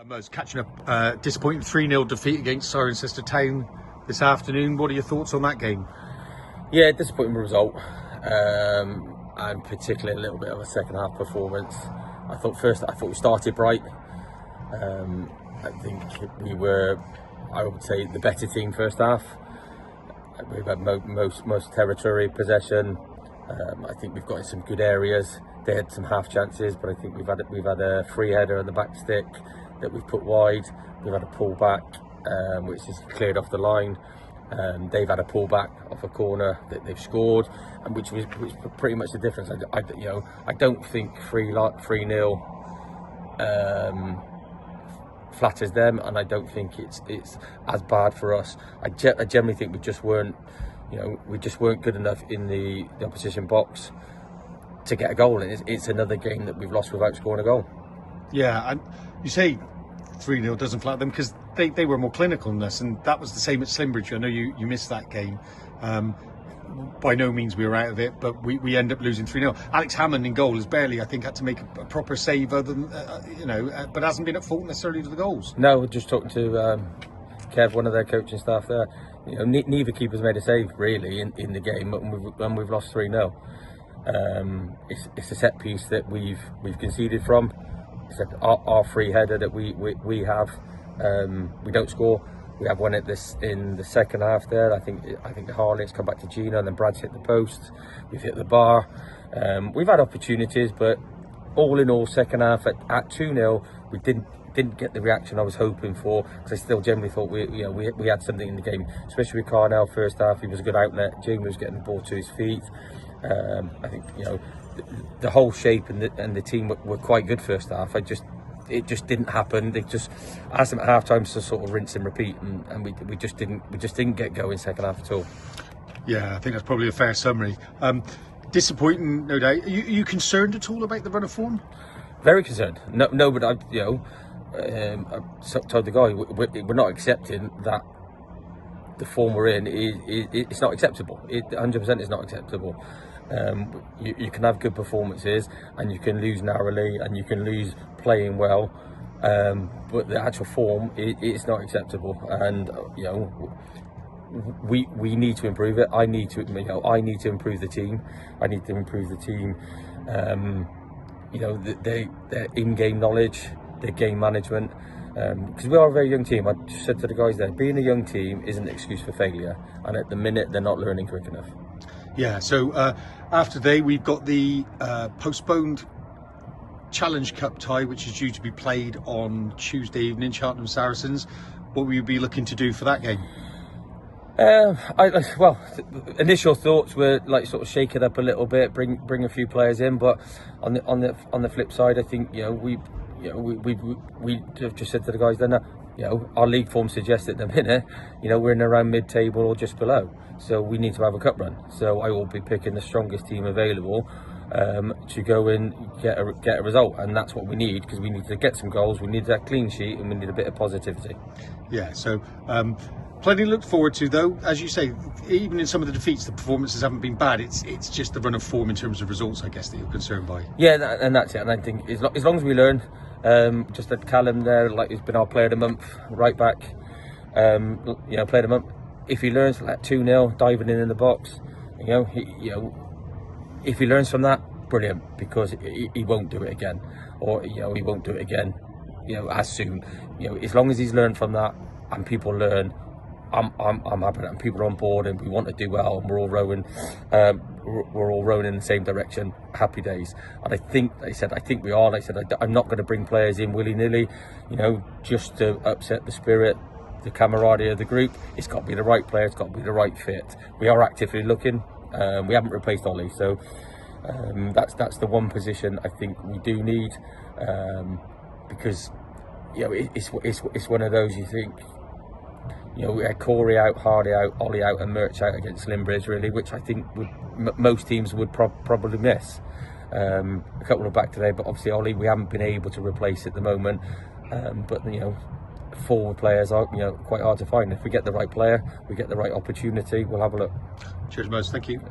Mo's catching up disappointing 3-0 defeat against Cirencester Town this afternoon. What are your thoughts on that game? Yeah, disappointing result, and particularly a little bit of a second half performance. I thought we started bright. I think we were, I would say, the better team first half. We've had most territory possession. I think we've got in some good areas. They had some half chances, but I think we've had a free header on the back stick that we've put wide. We've had a pull back, which is cleared off the line. They've had a pull back off a corner that they've scored, and which was pretty much the difference. I don't think 3-0 flatters them, and I don't think it's as bad for us. I generally think we just weren't good enough in the opposition box to get a goal, and it's another game that we've lost without scoring a goal. Yeah, and you say 3-0 doesn't flatter them because they were more clinical than us, and that was the same at Slimbridge. I know you missed that game. By no means we were out of it, but we end up losing 3-0. Alex Hammond in goal has barely, I think, had to make a proper save, other than but hasn't been at fault necessarily to the goals. No, just talking to Kev, one of their coaching staff there. Neither keeper's made a save really in the game, and we've lost 3-0. It's a set piece that we've conceded from. It's our free header that we have. We don't score. We have one in the second half there. I think the Harleys come back to Gina, and then Brad's hit the post. We've hit the bar. We've had opportunities, but all in all, second half at 2-0, we didn't get the reaction I was hoping for, because I still generally thought we had something in the game, especially with Carnell first half. He was a good outlet. Jamie was getting the ball to his feet. I think the whole shape and the team were quite good first half. It just didn't happen. They just asked them at half time to sort of rinse and repeat, and we just didn't get going second half at all. Yeah, I think that's probably a fair summary. Disappointing, no doubt. Are you concerned at all about the run of form? Very concerned. No, but I told the guy we're not accepting that the form we're in it's not acceptable. It 100% is not acceptable. You can have good performances, and you can lose narrowly, and you can lose playing well, but the actual form it's not acceptable, and we need to improve it. I need to improve the team. I need to improve the team. Their in-game knowledge, their game management, because we are a very young team. I just said to the guys there, being a young team isn't an excuse for failure, and at the minute they're not learning quick enough. Yeah, so after today we've got the postponed Challenge Cup tie, which is due to be played on Tuesday evening, Cheltenham Saracens. What will you be looking to do for that game? Initial thoughts were like sort of shake it up a little bit, bring a few players in, but on the flip side, I think we just said to the guys then that our league form suggests at the minute we're in around mid-table or just below, so we need to have a cup run. So I will be picking the strongest team available to go and get a result, and that's what we need, because we need to get some goals, we need that clean sheet, and we need a bit of positivity. Yeah, so plenty to look forward to, though. As you say, even in some of the defeats, the performances haven't been bad. It's just the run of form in terms of results, I guess, that you're concerned by. Yeah, and that's it. And I think as long as we learn, just at Callum there, like he's been our player of the month, right back, player of the month. If he learns like 2-0, diving in the box, if he learns from that, brilliant, because he won't do it again, or he won't do it again, as soon. As long as he's learned from that, and people learn, I'm happy, and people are on board, and we want to do well, and we're all rowing in the same direction. Happy days. And I think we are. Like I said, I'm not going to bring players in willy-nilly, just to upset the spirit, the camaraderie of the group. It's got to be the right player. It's got to be the right fit. We are actively looking. We haven't replaced Ollie, so that's the one position I think we do need, because it's one of those, you think. We had Corey out, Hardy out, Ollie out, and Murch out against Slimbridge, really, which I think most teams would probably miss. A couple are back today, but obviously Ollie we haven't been able to replace at the moment. But forward players are quite hard to find. If we get the right player, we get the right opportunity, we'll have a look. Cheers, Mose. Thank you.